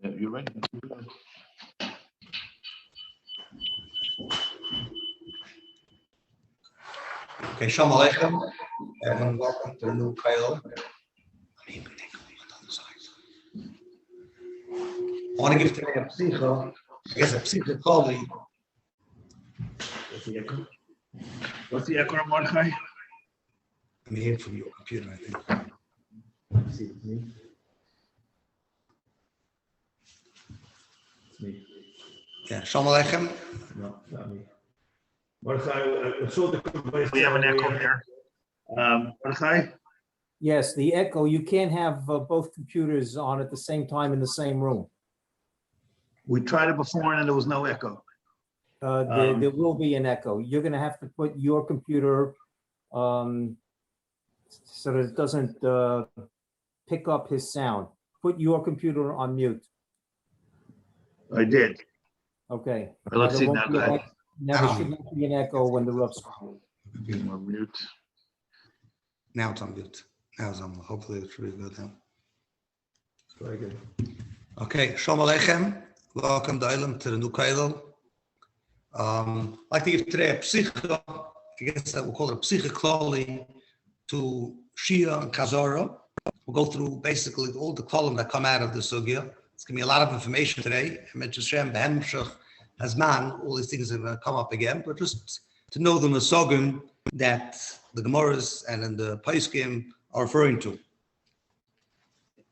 You ready? Okay, Shalom Aleichem. Everyone, welcome to the new Kailo. I want to give today a psicha, I guess a psicha colleague. What's the echo, Mordechai? I'm hearing from your computer, I think. See, it's me. It's me. Yeah, Shalom Aleichem. No, not me. Mordechai, we have an echo here. Mordechai? Yes, the echo, you can't have both computers on at the same time in the same room. We tried it before and there was no echo. There will be an echo. You're going to have to put your computer so that it doesn't pick up his sound. Put your computer on mute. I did. Okay. Let's see now. Never should not be an echo when the rough's on. Mute. Now it's on mute. Now it's on. Hopefully it's really good now. Very good. Okay, Shalom Aleichem. Welcome to the new Kailo. I'd like to give today a psicha, I guess that we'll call it a psicha klali to SHIHIYA and Chazara. We'll go through basically all the column that come out of the sugya. It's going to be a lot of information today. I mentioned Shem, Behemshach, Hazman, all these things are going to come up again, but just to know the masogim that the Gemaras and in the Paiskim are referring to. In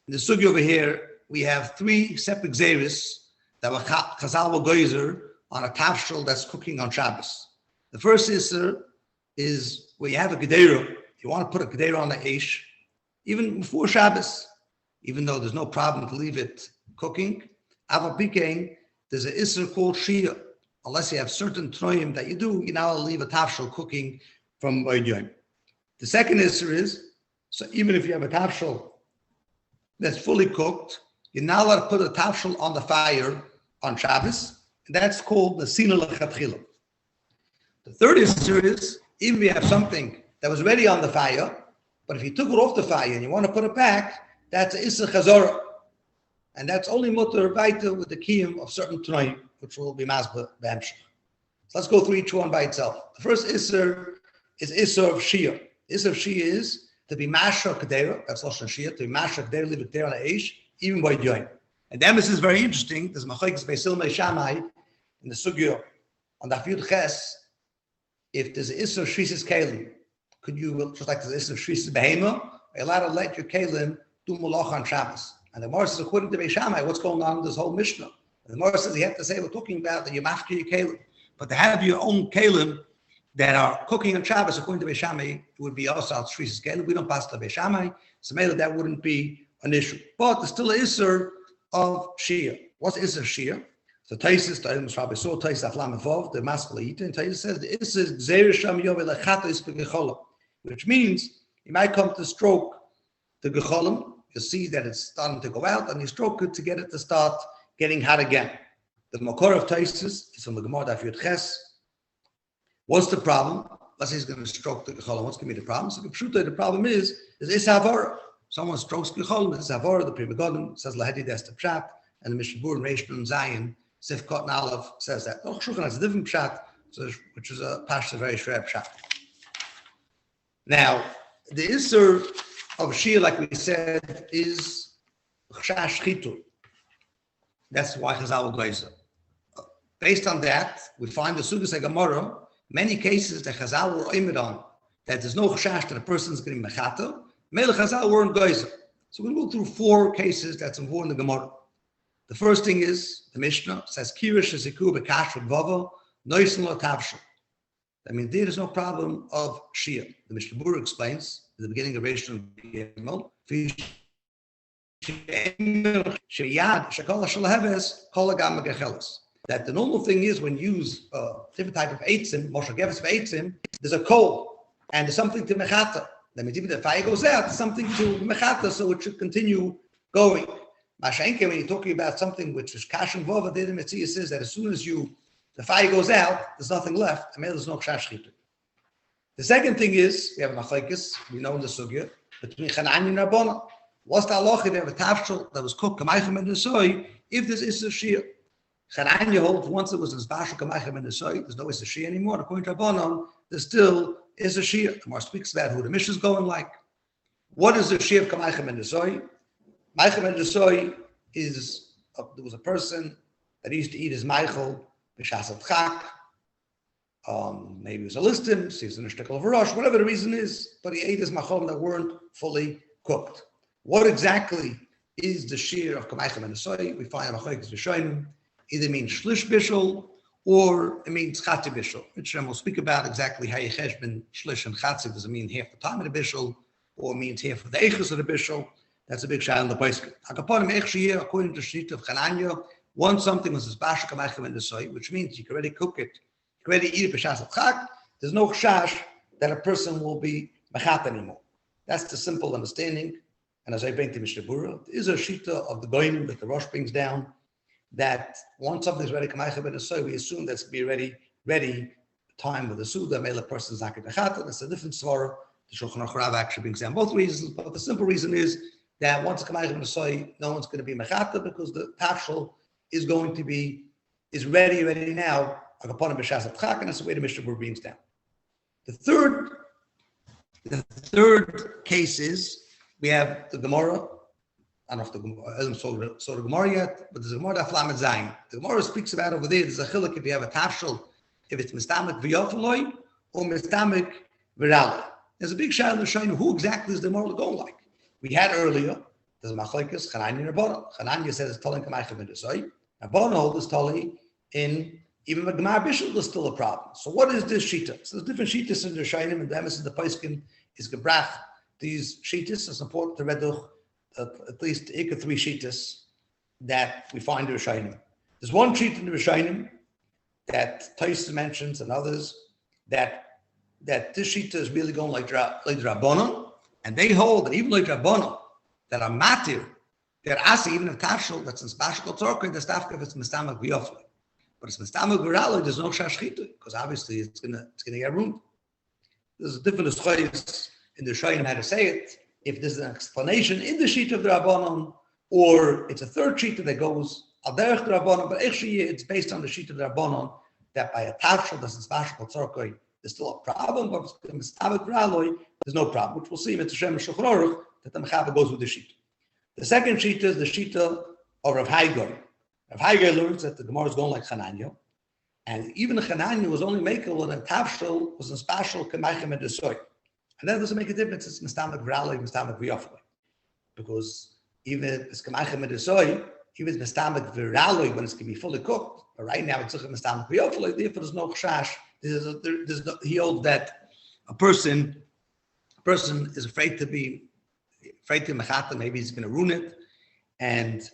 the sugya over here, we have three separate xeris that were Chazal Goizer on a tafshel that's cooking on Shabbos. The first isser is where you have a gedera. You want to put a gedera on the eish, even before Shabbos, even though there's no problem to leave it cooking. Aval Pikein, there's an isser called SHIHIYA. Unless you have certain troim that you do, you now leave a tafshel cooking from Boydiyim. The second isser is, so even if you have a tafshel that's fully cooked, you're now allowed to put a tafshel on the fire on Shabbos. That's called the Sina L'Chatchila. The third issue is, even if you have something that was ready on the fire, but if you took it off the fire and you want to put it back, that's an Issa Chazorah. And that's only mutter baita with the kiyum of certain Tanoim, which will be Masba B'Hemshach. So let's go through each one by itself. The first Isser is Isser of SHIHIYA. Isser of SHIHIYA is to be Masha Kedera, that's Lashon SHIHIYA, to be Masha Kedera, leave it there on the Eish, even by Yoim. And the emphasis is very interesting. There's Machaikis Beisil Meishamai in the Sugya on the Afyud Ches. If there's an Isser Shrisis Kalim, could you, just like there's an Isser Shrisis Behema, are you allowed to let your Kalim do Malach on Shabbos? And the Gemara says, according to Beishamai, what's going on in this whole Mishnah? And the Gemara says, you have to say, we're talking about that you mafka your Kalim. But to have your own Kalim that are cooking on Shabbos, according to Beishamai, it would be also out Shrisis Kalim. We don't pass to Beishamai, so maybe that wouldn't be an issue. But there's still an Isser of SHIHIYA. What is a SHIHIYA? So Taisis, the Ilmus Rabbi saw Taisis Aflam Evov, the Maskal Eater, and Taisis says the Issa Gzeir Sham Yove Lechata is Gecholim, which means you might come to stroke the Gecholim. You see that it's starting to go out, and you stroke it to get it to start getting hot again. The Makor of Taisis is from the Gemara Daf Yud Ches. What's the problem? Let's say he's going to stroke the Gecholim. What's going to be the problem? So the problem is Havara. Someone strokes Gecholim, it's Havara, the Pri Megadim says Lahedi Des the Pshat, and the Mishnah and Reish Nun Zayin, Sifkot and Aleph says that. Oh, Shulchan has a different Pshat, which is a Pashto, very shred Pshat. Now, the Isser of SHIHIYA, like we said, is Chash Chitur. That's why Chazal Goizer. Based on that, we find the Sugas Gemara, many cases that Chazal were oimed on, that there's no Chash that a person's getting Mechata, Melech Chazal weren't Goizer. So we'll go through four cases that's important in the Gemara. The first thing is, the Mishnah says, Kirish Ziku Bekash Vava, Noisen Lo Tavshel. That means there is no problem of SHIHIYA. The Mishnah Berurah explains, at the beginning of Reish Nun Gimel, that the normal thing is when you use a different type of eitzim, Moshe Gevis for eitzim, there's a coal, and there's something to mechata. That means even if the fire goes out, there's something to mechata, so it should continue going. Mashenke, when you're talking about something which is kash and vova, the Metzia says that as soon as the fire goes out, there's nothing left. I mean, there's no chash chitur. The second thing is, we have machlekes, we know in the sugya, between Chananya and Rabbana. What's the halacha if you have a tafshel that was cooked, kamaychem and nesoi, if this is a shia. Chananya holds once it was in Spashal Kamaichem in the Soy, there's no is a shia anymore. According to Rabbanon, there still is a shia. The Gemara speaks about who the Mishnah is going like. What is the shia of Kamaichem in the Soy? Maichem in the Soy is there was a person that used to eat his Meichel b'shas Chak. Maybe it was a listim, so he was in a shtickle of a rush, whatever the reason is, but he ate his machom that weren't fully cooked. What exactly is the shear of Kamaichem and the Soy? We find a Machloekes Rishonim either means Shlish Bishul or it means Chati Bishul, which we'll speak about exactly how you cheshbon Shlish and Chatzi. Does it mean half the time of the Bishul or it means half of the Eichus of the Bishul? That's a big shayla in the Paiskim. Akaponim Eich Shiyah, according to Shita of Chananya, once something was Zbasha Kamaichem and the Soy, which means you can already cook it, you can already eat it b'shas Chak, there's no chash that a person will be machat anymore. That's the simple understanding. And as I bring to Mishnah Berurah, there is a shita of the goyim that the Rosh brings down that once something is ready, Kamaichem and the Soy, we assume that's to be ready time with the Suda, male person is not going to machat. That's a different svara. The Shulchan HaRav actually brings down both reasons, but the simple reason is that once Kamaichem and the Soy, no one's going to be machat because the tafshel is going to be ready now. And that's the way the Mishnah Berurah brings down. The third case is we have the Gemara. I don't know if the Gemara saw the Gemara yet, but there's a Gemara Daf Lamed Zayin. The Gemara speaks about over there. There's a chiluk if you have a tafshel, if it's mistamek v'yofaloi or mistamek v'raloi. There's a big shayla showing who exactly is the Gemara going like. We had earlier. There's a Machloekes Chananya and Rabbanon. Chananya says it's Tali Kamaichem and the Soy. Rabbanon holds Tali in. Even with Gemar Bishul, there's still a problem. So what is this shita? So there's different shitas in the Shainim, and the emes in the Paiskim is gebrach. These shitas, it's important to read at least three shitas that we find in the Shainim. There's one shita in the Shainim that Tais mentions and others that this shita is really going like Rabbanon, and they hold that even like Rabbanon, that are matir, they're asi, even if tafshel, that's in Spashal Tzorka, the stafka if it's mistamak v'yofli. But it's mistamak v'raloi, there's no shashchitu, because obviously it's gonna get ruined. There's a different schayis in the Shayim how to say it. If there's an explanation in the sheet of the Rabbanon, or it's a third sheet that goes al derech the Rabbanon, but actually it's based on the sheet of the Rabbanon that by a tafshel that's in Spashal Tzorka, there's still a problem, but it's mistamak v'raloi, there's no problem, which we'll see in the Shem Shulchan Aruch that the Mechava goes with the sheet. The second sheet is the sheet of Rav Haigai. Rav Haigai learns that the Gemara is going like Chananya, and even the Chananya was only making when a tafshel was in Spashal Kamaichem and the Soy. And that doesn't make a difference, it's mistamak v'raloi, mistamak v'yofloi. Because even if it's Kamaichem and the Soy, even if it's mistamak v'raloi when it's going to be fully cooked, but right now it's mistamak v'yofloi, therefore there's no chash. He holds that a person is afraid to mechata, maybe he's going to ruin it, and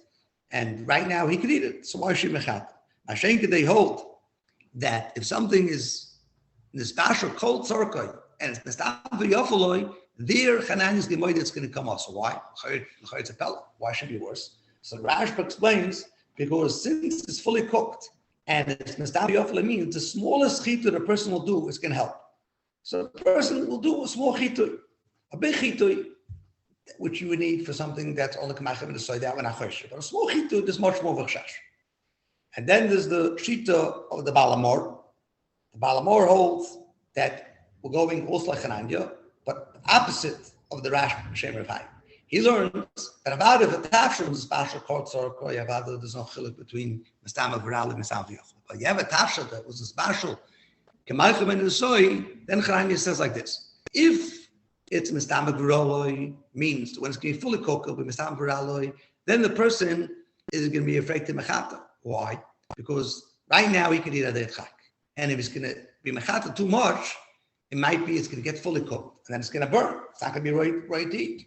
right now he could eat it. So why should mechata? Mashenka they hold that if something is in the special cold tzorkoi and it's mistam v'yofaloi, there Chananya's gemoid it's going to come also. Why? It's a pellet. Why should it be worse? So Rashba explains because since it's fully cooked and it's mistam v'yofaloi means the smallest chitu the person will do is going to help. So the person will do a small chitu, a big chitu, which you would need for something that's only Kamaichem and the Soy, that one achosh. But a small chitu, there's much more v'chash. And then there's the shita of the Balamor. The Balamor holds that we're going also like Chananya, but opposite of the Rash Shem Rav Hai. He learns that about if a tafshel is a special court or there's no chiluk between Mistama V'ral and Mistama V'yochel. But you have a tafshel that was a special Kamaichem and the Soy, then Chananya says like this: if it's mistamak v'raloi means when it's going to be fully cooked, it'll be mistamak v'raloi, then the person is going to be afraid to mechata. Why? Because right now he can eat adei chak, and if it's going to be mechata too much, it might be it's going to get fully cooked, and then it's going to burn. It's not going to be right to eat.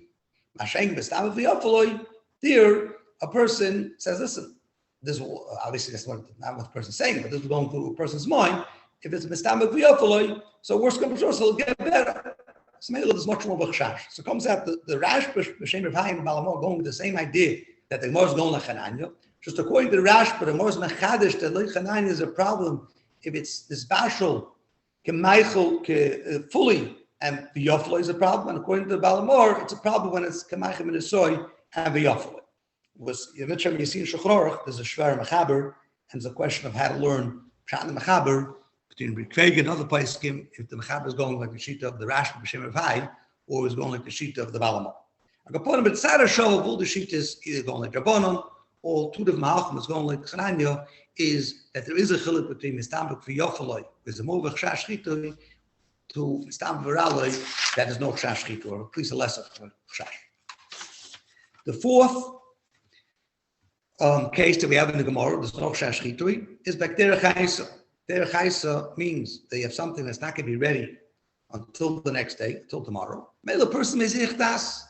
Masheng mistamak v'yofaloi. There, a person says, listen, this obviously that's not what the person's saying, but this is going through a person's mind. If it's mistamak v'yofaloi, so worst comes to worst, it'll get better. So maybe there's much more b'chash. So it comes out the Rash b'Shem Rav Hai and Balamor going with the same idea that the Gemara is going like Chananya. Just according to the Rash, but the Gemara is mechadish that like Chananya is a problem if it's this bashal kemaichel fully and v'yoflo is a problem. And according to the Balamor, it's a problem when it's kemaichel and the soy and v'yoflo. was, you see in Shulchan, there's a Shver Mechaber, and it's a question of how to learn Pshat and Mechaber between Rikveg and other places, if the Mechaber is going like the sheet of the Rash B'Shem of Hai, or is going like the sheet of the Balama. I got point, but Sada show of all the sheet is either going like Rabbanon, or Tudav Ma'achim is going like Chananya, is that there is a chiluk between Mistambuk V'Yofaloi, with the Movach Shash Chitui, to Mistambuk V'Raloi, that is no Shash Chitu, or at least a lesser Shash. The fourth case that we have in the Gemara, there's no Shash Chitui, is Bakterech Chaisa. Derech Chaisa means that you have something that's not going to be ready until the next day, until tomorrow. Maybe the person is Ichtas,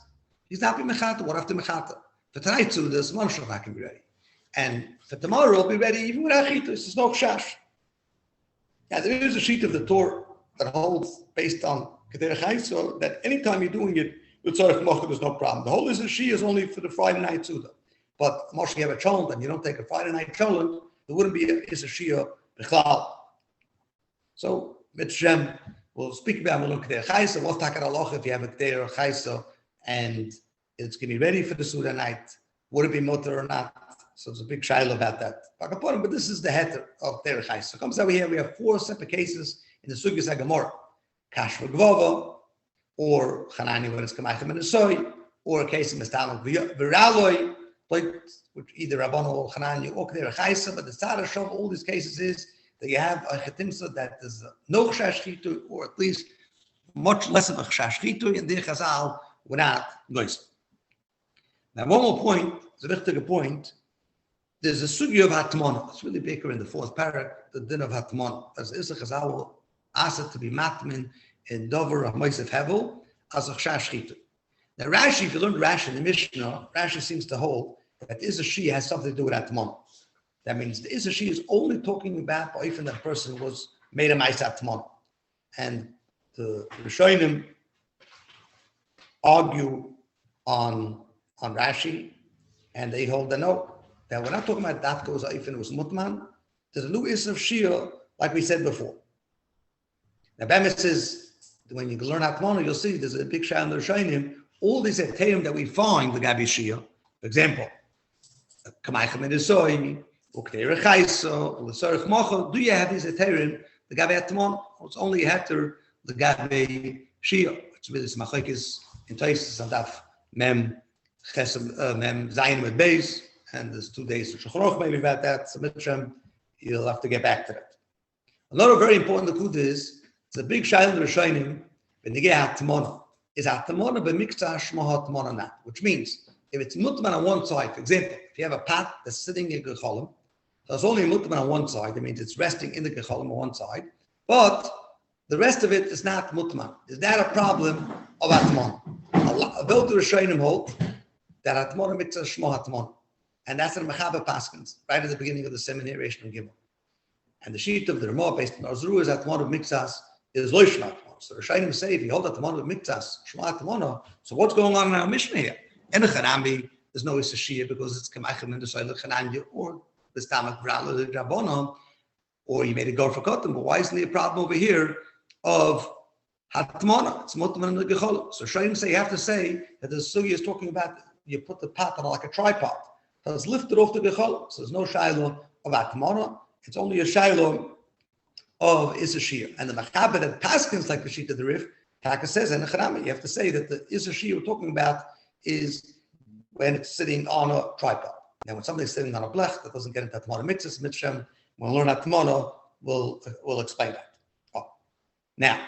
he's not be Mechata, what after Mechata? For tonight, too, there's one shot not going to be ready. And for tomorrow, it'll be ready even without Chitus. There's no Shash. Now, there is a sheet of the Torah that holds based on Derech Chaisa that anytime you're doing it, with Tzarech Mocha, there's no problem. The whole Shia is only for the Friday night Suda. But Moshe, you have a cholent and you don't take a Friday night cholent, there wouldn't be a Shia B'chlal. So, Mitzrem, we'll speak about Kedei Chaisa. What's Takar Aloch if you have a Kedei Chaisa and it's going to be ready for the Suda night? Would it be mutter or not? So it's a big shaila about that. But this is the heter of Kedei Chaisa. So it comes out we have 4 separate cases in the Sugyas HaGemara. Kashva Gvova, or Chanani when it's Kamachim and Soy, or a case of Mistalach Viraloi, which either Rabbanon or Chanani or Kedei Chaisa, but the Tzara show of all these cases is that you have a Chetimsa that is no Chash Chitu, or at least much less of a Chash Chitu, and the Chazal without Goysa. Now, one more point, it's a wichtige point. There's a Sugya of Hatmana. It's really bigger in the 4th parak, the din of Hatmana. As is a Chazal asked to be matmin in Dover of Moisef Hevel as a Chash Chitu. Now, Rashi, if you learn Rashi in the Mishnah, Rashi seems to hold that Is a She has something to do with Atmana. That means the Is a She is only talking about if that person was made a Ma'is Atmana. And the Rishonim argue on Rashi, and they hold that no, that we're not talking about that goes if it was Mutman. There's a new Is of Shia, like we said before. Now, Bemis says, when you learn Atmana, you'll see there's a big shah in the Rishonim. All these eterim that we find, the Gabi Shia, for example, Kamaychem and Isoy, or Kedei Chaisa, or Tzarech Mocha, do you have these eterim, the Gabi Atmana? It's only a heter, the Gabi Shia. It's really some machlekes in Taisus and Daf Mem Zayin with Beis, and there's 2 days of Shulchan Aruch maybe about that. So Mitzrayim, you'll have to get back to that. Another very important likud is it's a big shayla in the Rishonim when they get Hatmana. Is Hatmana b'miktzah shma Hatmana not? Which means if it's mutman on one side, for example, if you have a pat that's sitting in gecholim, so it's only mutman on one side. That means it's resting in the gecholim on one side, but the rest of it is not mutman. Is that a problem of Hatmana? Both the Rishonim hold that Hatmana miktzah shma Hatmana, and that's in Mechaber Paskins right at the beginning of the seminary of Gimel. And the sheet of the Ramah based on Arzuru is Atmana of Mikzas is Loishma. So the Rishonim say if you hold Atmana of Mikzas, Shema Atmana, so what's going on in our Mishnah here? In the Chanami, there's no Shia because it's Kamachim and the Soil of Chananya, or the Stamach Brala the Rabbanon, or you made a go for Kotam. But why isn't there a problem over here of Hatmana? It's Mutman and the Gechol. So Rishonim say you have to say that the Sugi is talking about you put the pat on like a tripod. So it's lifted off the Gechol. So there's no Shiloh of Atmana. It's only a shiloh of Issachar. And the Machaber that paskins like the sheet of the Rif, Taka says, and you have to say that the Issachar we're talking about is when it's sitting on a tripod. Now, when something's sitting on a blech, that doesn't get into Atmana mitzvahs, Mitzvah, when we learn Atmana, we'll explain that. Oh. Now,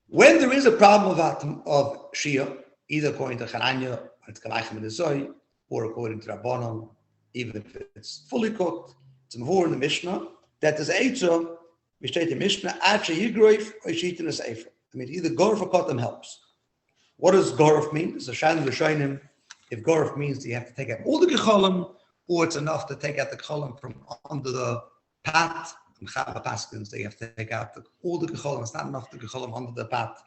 when there is a problem of Shia, either according to Chananya, it's Kamachim and Isoy, or according to Rabbanon, even if it's fully cooked, it's more in the Mishnah that there's Eitzah, we state in Mishnah, Acha Yigroif or Shitin is Efer. I mean, either Gorf or Kotam helps. What does Gorf mean? There's a Shan L'Shainim. If Gorf means you have to take out all the Gecholim, or it's enough to take out the Gecholim from under the pat. Mechaber Paskins, they have to take out all the Gecholim. It's not enough the Gecholim under the pat.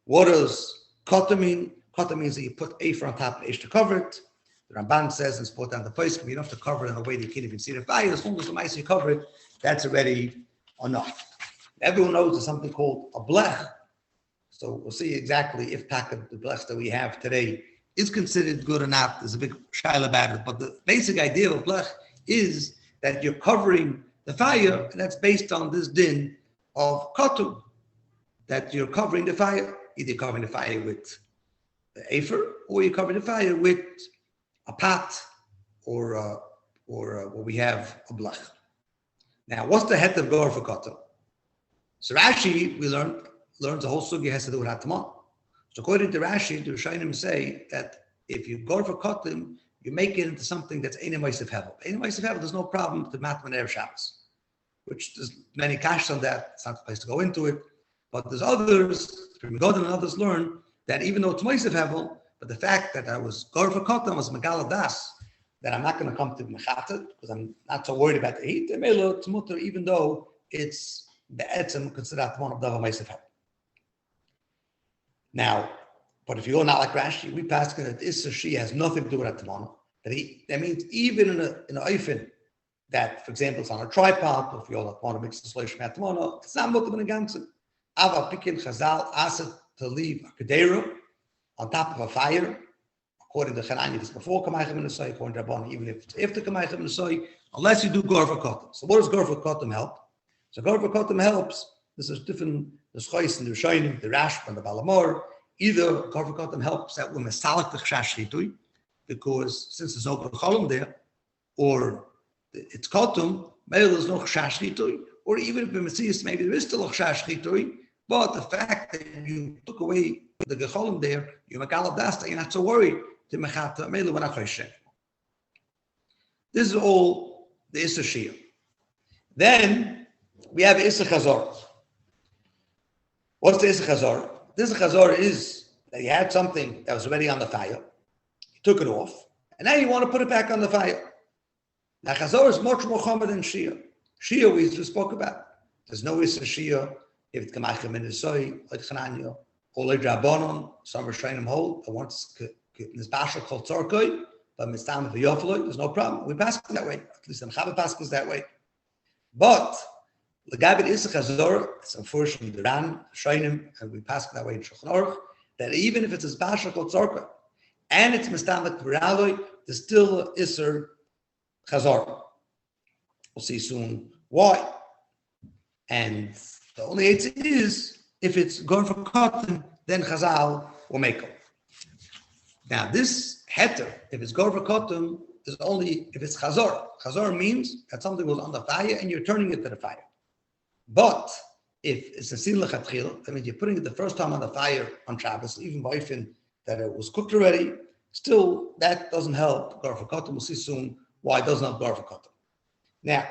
What does Kotam mean? Kotam means that you put Efer on top of Eish to cover it. The Ramban says in Sport and the Post, you don't have to cover it in a way that you can't even see the fire. As long as the mice you cover it, that's already enough. Everyone knows there's something called a blech. So we'll see exactly if the blech that we have today is considered good or not. There's a big shaila about it. But the basic idea of blech is that you're covering the fire, and that's based on this din of kotum, that you're covering the fire. Either covering the fire with the afer, or you're covering the fire with a pot, or what we have, a blech. Now, what's the het of gor for kotum? So Rashi, we learns the whole sugi has to do with HAKDAMAH. So according to Rashi, the Rishonim say that if you go for kotim, you make it into something that's ein ma'asav hevel. Ein ma'asav hevel, there's no problem to matman erev Shabbos, which there's many kashas on that. It's not the place to go into it. But there's others, from God and others learn that even though it's ma'asav hevel, but the fact that I was go for kotim was megal das, that I'm not going to come to mechatet because I'm not so worried about the heat. It's mutter, even though it's the etzem considered one of the ma'asav hevel. Now, but if you go not like Rashi, we pass that Issa she has nothing to do with HAKDAMAH. That means even in a oifen that, for example, it's on a tripod, or if you all want to mix the solution with HAKDAMAH, it's not mutter in ganzen. Ava pikin chazal asked to leave a kedera on top of a fire, according to Chananya, it's before Kamaychem in the soy, according to Rabban, even if it's after Kamaychem in the soy, unless you do Gor for Kotam. So what does Gor for Kotam help? So Gor for Kotam helps. This is different, the Schois and the Rishonim, the Rashba and the Balamor. Either Gor for Kotam helps that we're Mesalik the Chash Chitui, because since there's no Cholam there, or it's Kotam, maybe there's no Chash Chitui, or even if it's Messias, maybe there is still a Chash Chitui, but the fact that you took away the Gecholim there, you Megalab Dasta, you're not so worried. This is all the Issa Shia. Then we have Issa Chazor. What's the Issa Chazor? The Issa Chazor is that you had something that was already on the fire, you took it off, and now you want to put it back on the fire. Now Chazor is much more common than Shia. Shia we just spoke about. There's no Issa Shia if it's Kamachem in the Soy, like Chananya, or like Rabbanon, some Rishonim hold, that once this basha called Tzorkoi, but Mistam of the Yofaloi, there's no problem. We pass it that way. At least the Mechaber passes that way. But the Gabit Issa Chazor, it's unfortunately the Ran, Rishonim, and we pass it that way in Shulchan Aruch, that even if it's a basha called Tzorkoi, and it's Mistam of the Raloi, there's still Issa Chazor. We'll see soon why. And the only answer is, if it's going for cotton, then Chazal will make it. Now, this heter, if it's Gorva Kotum, is only if it's Chazor. Chazor means that something was on the fire and you're turning it to the fire. But if it's a Sin Lechatchil, that means you're putting it the first time on the fire on Shabbos, even by that it was cooked already, still that doesn't help Gorva Kotum. We'll see soon why it doesn't help Gorva Kotum. Now,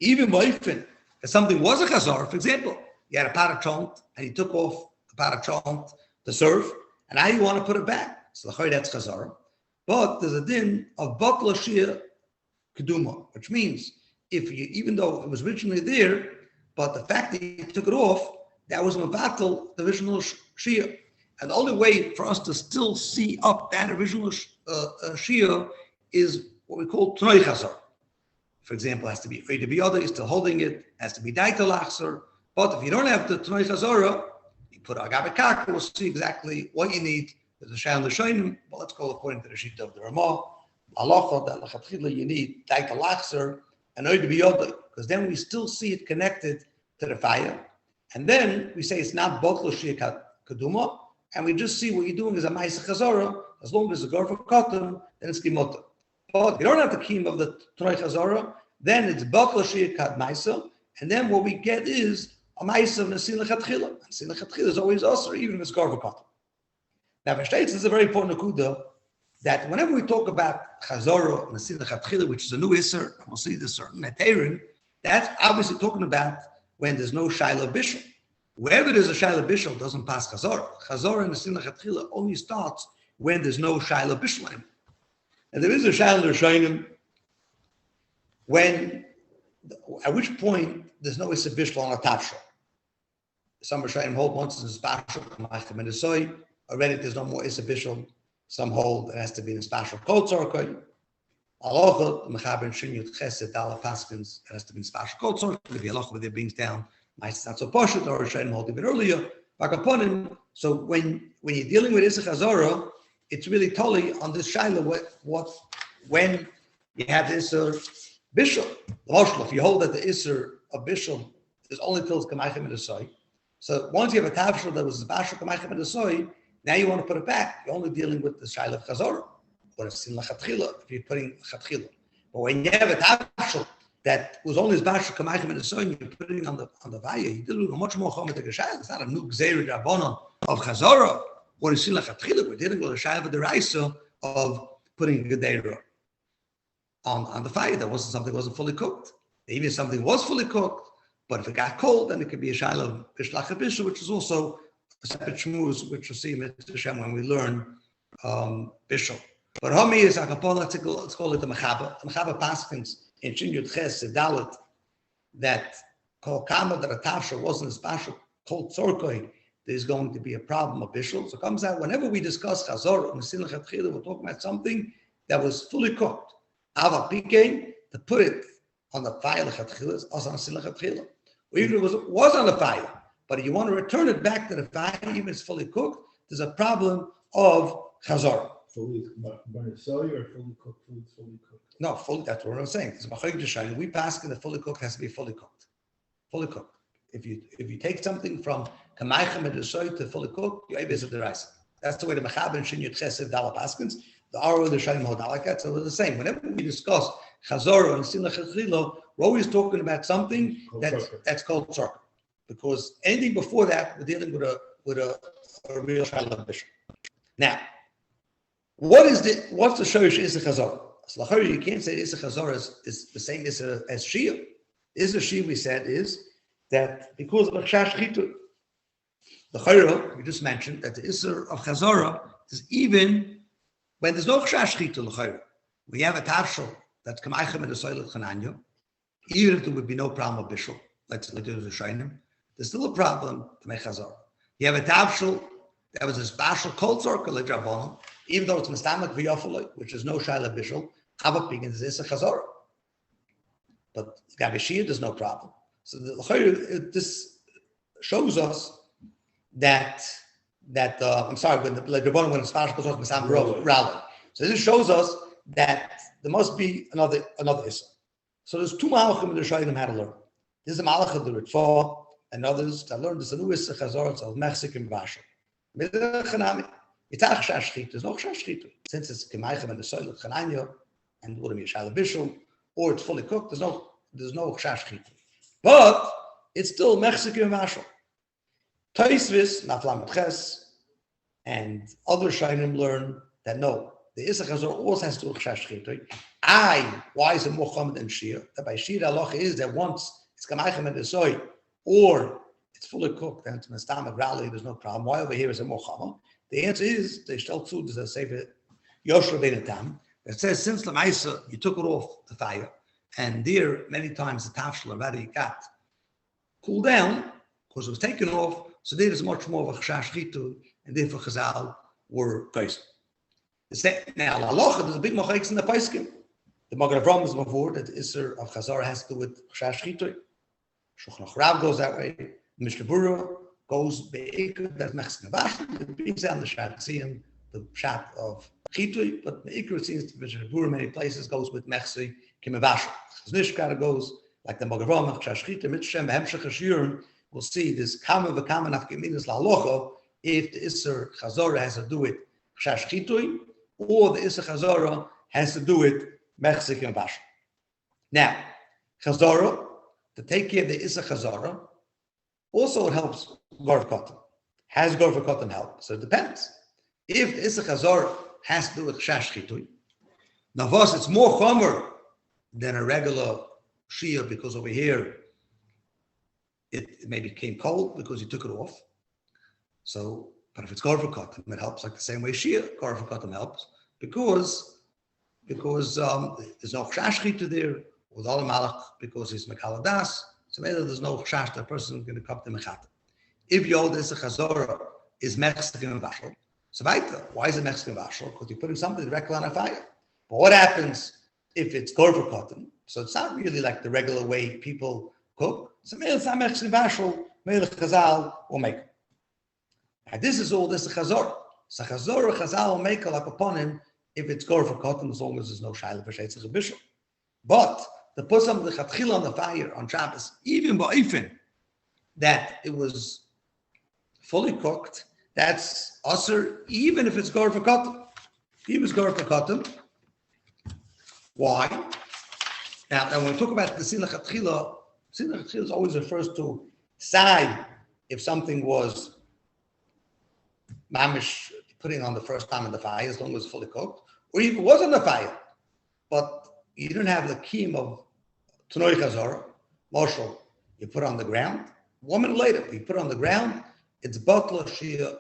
even by if something was a Chazor, for example, you had a parachont and you took off the parachont to serve, and now you want to put it back. So that's Chazar. But there's a din of Batla Shia Keduma, which means if you, even though it was originally there, but the fact that you took it off, that was Mabatal, the original Shia. And the only way for us to still see up that original Shia is what we call Tnoi Chazar. For example, it has to be Eidabiyada, you're still holding it, has to be Daita Lachser. But if you don't have the Tnoi Chazara, you put Agabe Kaka, we'll see exactly what you need. There's a Shaul L'Shonim, but let's go according to the Shita of the Ramah. Halacha that L'Chatchila you need Daita Lachser and Eidabiyada, because then we still see it connected to the fire. And then we say it's not Botlo Shia Kaduma, and we just see what you're doing is a Ma'aseh Chazara. As long as it's a Gorfa Kotum, then it's Kimota. But if you don't have the Kim of the Tnoi Chazara, then it's Botlo Shia Kad Ma'aseh, and then what we get is a Ma'aseh of Nesin L'Chatchila. Nesin L'Chatchila is always Osir, even if it's Gorfa Kotum. Now, this is a very important akuda that whenever we talk about Chazara, Nesin L'Chatchila, which is a new Isser, we'll see the certain Neterin, that's obviously talking about when there's no Shaila Bishul. Wherever there's a Shaila Bishul, doesn't pass Chazara. Chazara and Nesin L'Chatchila only starts when there's no Shaila Bishul anymore. And there is a Shaila L'Shonim when, at which point there's no Issa Bishul on a Tavshah. Some Rishonim hold once it's a special, Kamachem in the soy. Already there's no more Issa Bishul. Some hold it has to be in a special Kol Tzorkoi. Alocha, the Mechaber and Shinyut Chesed, Dala Paskins, it has to be in special Kol Tzorkoi. If the Alocha with it brings down, it's not so poshut, or Rishonim hold a bit earlier. Back upon him. So when you're dealing with Issa Chazara, it's really totally on this shaila when you have this bishul. If you hold that the isser of bishul is only till it's kamaychem in the soy. So once you have a tafshul that was bashul kamaychem in the soy, now you want to put it back. You're only dealing with the shaila of chazor or a sin lachatchila if you're putting chatchila. But when you have a tafshul that was only bashul kamaychem in the soy, and you're putting on the vaya, you deal with much more chomet the shaila. It's not a new gzeir rabbanon of chazor or a sin lachatchila. We're dealing with a shaila of the raisa of putting a gedeira on the fire. That wasn't fully cooked. Even if something was fully cooked, but if it got cold, then it could be a shaila of bishlach bishul, which is also a separate shmuz, which we'll see when we learn bishul. But homi is akapola. Let's call it the mechaba. The mechaba paskins in Shin Yud Ches Sedalit that kol kama that a tafsha wasn't as bashul cold tzorkoi. There's going to be a problem of bishul. So it comes out whenever we discuss chazor and sin lechatchila, we're talking about something that was fully cooked. Ava pikein, to put it on the fire lechatchila is also on sin lechatchila. Or even if it was on the fire, but if you want to return it back to the fire, even if it's fully cooked, there's a problem of chazor. Fully soy or fully cooked food? Fully cooked. No, fully. That's what I'm saying. We pass in the fully cooked has to be fully cooked. Fully cooked. If you take something from kamaychem and the soy to fully cooked, you're able to the rice. That's the way the mechab and shin yud chesed dala paskins. The Aro, the Shaim Hodalakat, so they're the same. Whenever we discuss chazor and sin lechatchila, we're always talking about something that's called tzorka. Because anything before that, we're dealing with a real shaila bishul. Now, what's the shorish issa chazor? So you can't say issa chazor is the same issa as shia. Issa shia, we said, is that because of a chash chitu. The chayra, we just mentioned that the issa of chazora is even when there's no chash chitu l'chayra. We have a tafshul that's kamaychem in the soil of chananya, even if there would be no problem of bishul. Let's do the shainim. There's still a problem to make chazor. You have a tafshul that was a special cold circle like Rabbanon, even though it's mistamak v'yofaloi, which is no shaila bishul, Havak begins this a chazor. But Gabishia, there's no problem. So this shows us that I'm sorry, when the Rabbanon when it's special goes off misam rally. So this shows us that there must be another issa. So there's two malachim that are showing them how to learn. This is the malach of the Ritva, and others that learn this new issa chazor. It's of Mexican Basha. There's no chashchita. Since it's kemaichem and the soil of chananya and would be a shalom bishul, or it's fully cooked, there's no chashchita. But it's still Mexican Basha. Taisvis, Naflam Ches, and other Shainim learn that no, the Issa Chazor also has to do chashchita. Why is it more common than Shia? That by Shia, the halacha is that once it's kemaichem and the soil, or it's fully cooked and it's mistamach rally, there's no problem. Why over here is it more common? The answer is the Shteltzud is a sefer Yoshua ben Tam that says since the Maisa you took it off the fire, and there many times the tafshel already got cooled down because it was taken off. So there is much more of a chash chitu, and therefore Chazal were kosher. Now halacha there's a big machlokes in the Paiskim. The Magen Avraham is before that the Isser of Chazar has to do with chash chitu. Shulchan HaRav goes that way. Mishnah Berurah goes be'ikr, that's Mexican Basha. It brings down the Shabbat, the Shat of Chitui, but be'ikr it seems to Mishnah Berurah many places goes with Mechsi Kimavasha. Znishkara goes like the Magen Avraham, Chash Chitui, Mitzshem, Hemshech Hashirim. We'll see this Kama v'Kama Nafkeminas La'alocha if the Isser Chazara has to do with Chash Chitui, or the Isser Chazara has to do with Mechsi Kimavasha. Now, Chazara, to take care of the Isser Chazara, also it helps Gorv Kotan. Has Gorv Kotan help? So it depends. If the Issa Chazor has to do with Chash Chitui, now for us it's more chomer than a regular Shia because over here it maybe came cold because you took it off. So, but if it's Gorv Kotan, it helps like the same way Shia Gorv Kotan helps because there's no Chash Chitui there with all the Malach because he's Mekaladas. So maybe there's no chash that person is going to come to mechata. If your this chazora is Mexican vashel, so why is it Mexican vashel? Because you're putting something directly on a fire. But what happens if it's gorver cotton? So it's not really like the regular way people cook. So maybe it's not Mexican vashel, maybe chazal will make it. Now this is all this chazor. So Chazor, Chazal, make a like upon him if it's gore for cotton, as long as there's no shaila for sheitzach a bishul. But to put some of the chatchila on the fire on Shabbos, even ba'ifin, that it was fully cooked, that's usher, even if it's gore for cotton. Even if it's gore for cotton. Why? Now when we talk about the sin lechatchila is always refers to side if something was mamish putting on the first time in the fire, as long as it's fully cooked, or even was on the fire, but you don't have the keem of Tanoi Chazor, Moshel, you put on the ground. 1 minute later, you put on the ground, it's Botla Shia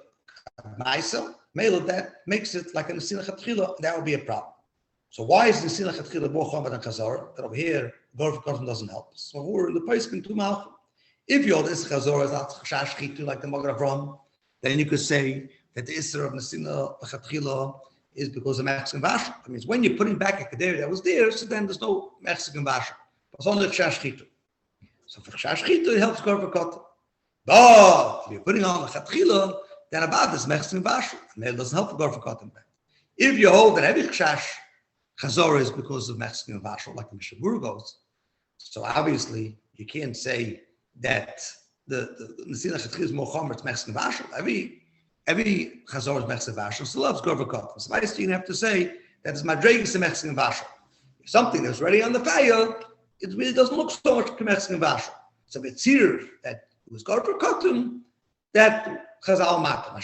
Maisa, Mela, that makes it like a Nesina Chatchila, that would be a problem. So why is Nesina Chatchila more Chomer than Chazor? That over here, Gorf Cotton doesn't help us. So we're in the place in Tumal. If you're this Chazor is not Chash Chitu, like the Magrav Ram, then you could say that the Isra of Nesina Chatchila is because of Mexican Vasha. That means when you're putting back a Kederi that was there, so then there's no Mexican Vasha. It's only Chash Chitu. So for Chash Chitu, it helps Gorf Cotton. But if you're putting on the Chatchila, then about this Mexican Vasha, and it doesn't help for Gorf Cotton back. If you hold that every Chash Chazor is because of Mexican Vasha, like the Mishabur goes, so obviously you can't say that the Nesina Chatchila is more Chomer, it's Mexican Vasha. Every Chazor is Mexican Vasha, so loves Gorf Cotton. So basically you have to say that it's Madregas to Mexican Vasha. If something that's already on the fire, it really doesn't look so much like Mexican Vasha. So it's here that it was Gorf Cotton, that Chazal Matan.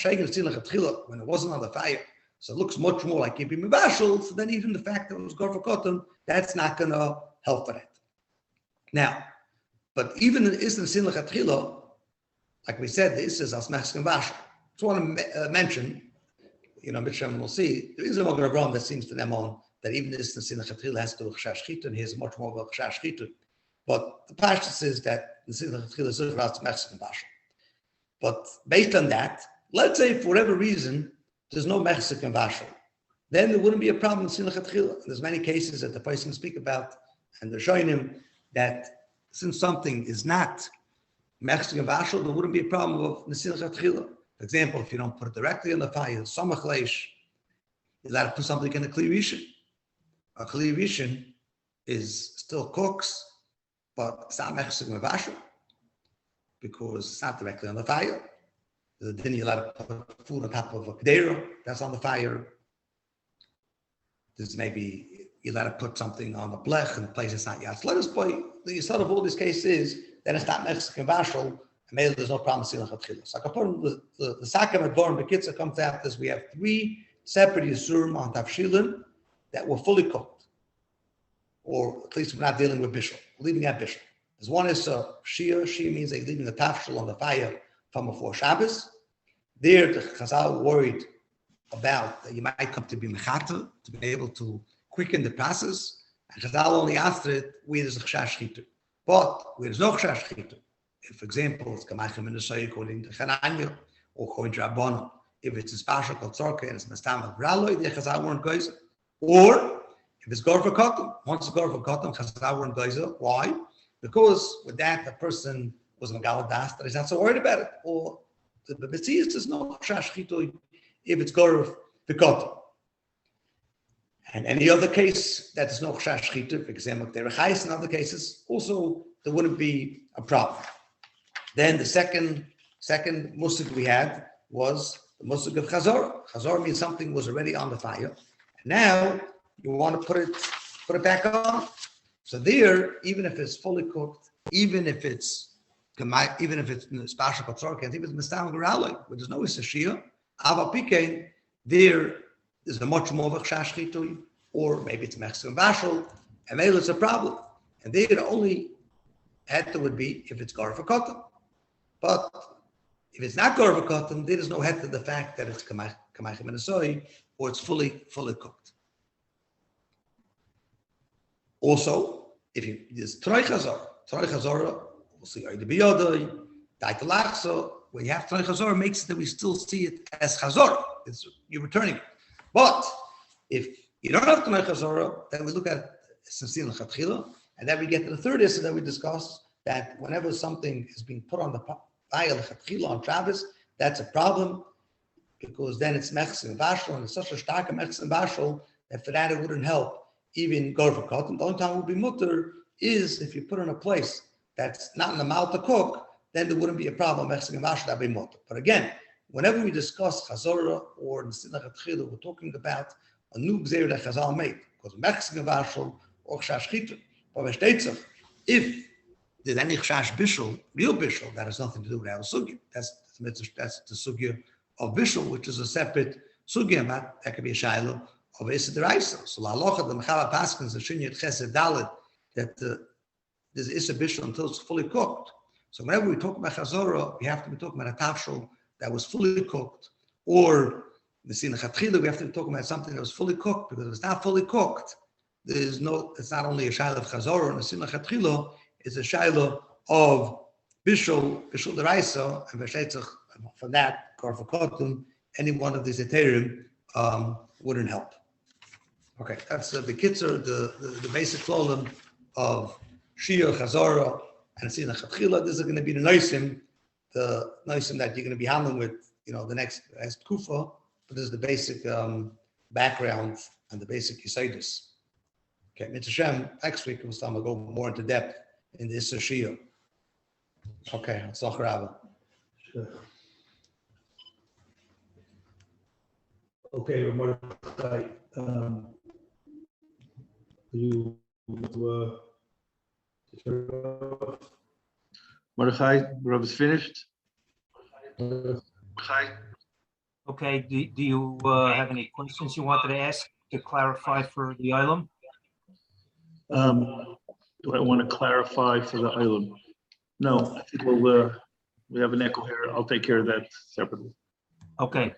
When it wasn't on the fire, so it looks much more like Yibim Mibashal, so then even the fact that it was Gorf Cotton, that's not going to help for that. Now, but even in Islam Sin Lechatchila, like we said, the Isra is as Mexican Vasha. I just want to mention, Mitzvah will see, there is a Magen Avraham that seems to them on that even this Sin Lechatchila has to do with Chash Chitu, and here's much more about Chash Chitu. But the Pashtus says that the Sin Lechatchila is as Mexican Vasha. But based on that, let's say for whatever reason, there's no Mexican Vashal, then there wouldn't be a problem in Sin Lechatchila. There's many cases that the person speak about, and they're showing him that since something is not Mexican Vashal, there wouldn't be a problem of Sin Lechatchila. For example, if you don't put it directly on the fire, Samach Leish, you're allowed to put something in a Kli Rishon. A Kli Rishon is still cooks, but it's not Mexican Vashal, because it's not directly on the fire. Then you're allowed to put food on top of a kedera that's on the fire. There's maybe you're allowed to put something on the blech in a place that's not yet. So let us boy, the sort of all these cases is that it's not Mexican Vashal, and maybe there's no problem with Lechatchila. So I can put the Sakam at Borim Bekitza comes out this. We have 3 separate Yisurim on Tavshilin that were fully cooked, or at least we're not dealing with Bishul, we're leaving out Bishul. There's one is Shia. Shia means they're leaving the tafshil on the fire from before Shabbos. There, the Chazal worried about that you might come to be mechata, to be able to quicken the process. And Chazal only asked it where there's a chash chitur. But where there's no chash chitur, if, for example, it's kamachim in the soy according to Chananya or according to Rabbanon, if it's a special called Tzorka and it's Mastama Braloi, the Chazal weren't goyzer. Or if it's Gorfa Kotam, once it's Gorfa Kotam, Chazal weren't goyzer. Why? Because with that, the person was Megala Das, that he's not so worried about it. Or the Metzias is no Chash Chitu if it's Gorf Kotam. And any other case that is no Chash Chitu, for example, if there are Chais in other cases, also there wouldn't be a problem. Then the second musik we had was the musik of Chazor. Chazor means something was already on the fire. And now you want to put it back on. So there, even if it's fully cooked, even if it's in the special Katzor, even if it's Mistam Garali, where there's no SHIHIYA, Ava Pikein, there is a much more of a Chashchitui, or maybe it's Mexican Vashal, and maybe it's a problem. And there the only heta would be if it's Garfa Cotton. But if it's not Garfa Cotton, there is no heta the fact that it's Kamachim and Asoi, or it's fully cooked. Also, if there's Troy Chazor, we'll see the Biyodoi, Daitalachso, when you have Troy Chazor, makes it that we still see it as Chazor. You're returning it. But if you don't have Troy Chazor, then we look at Sinsin Lechatchila, and then we get to the third issue that we discussed, that whenever something is being put on the fire Lechatchila on Shabbos, that's a problem. because then it's mechs and bashal, and it's such a stark mechs and bashal that for that it wouldn't help even go for cotton. The only time it would be mutter is if you put it in a place that's not in the mouth to cook, then there wouldn't be a problem. Mechs and bashal, that'd be mutter. But again, whenever we discuss chazorah or nesinach atchila, we're talking about a new gzeir that Chazal made, because mechs and bashal or chash chitun. But if there's any chash bishul, real bishul, that has nothing to do with our sugya. That's the sugya of bishul, which is a separate sugya. That could be a shiloh of Issa Deraisa. So la locha the mechava paskins the shinyat chesed dalet that there's Issa bishul until it's fully cooked. So whenever we talk about chazorah, we have to be talking about a tafshul that was fully cooked, or the sin chatchila, we have to be talking about something that was fully cooked, because if it's not fully cooked, it's not only a shiloh of chazorah and a sin chatchila, it's a shiloh of bishul deraisa, and v'sheitzach for that, karfakotum, any one of these eterim wouldn't help. Okay, that's the kitzur, the basic problem of shia, chazorah, and sin chatchila. This is going to be the noisim that you're going to be handling with, the next kufa. But this is the basic background and the basic yisaidus. Okay, Mitzvah Hashem, next week we'll go more into depth in this SHIHIYA. Okay, HaRav. Sure. Okay, Mordechai, Mordechai, Rav is finished. Okay, do you have any questions you wanted to ask to clarify for the Olam? Do I want to clarify for the island? No, I think we have an echo here. I'll take care of that separately. Okay.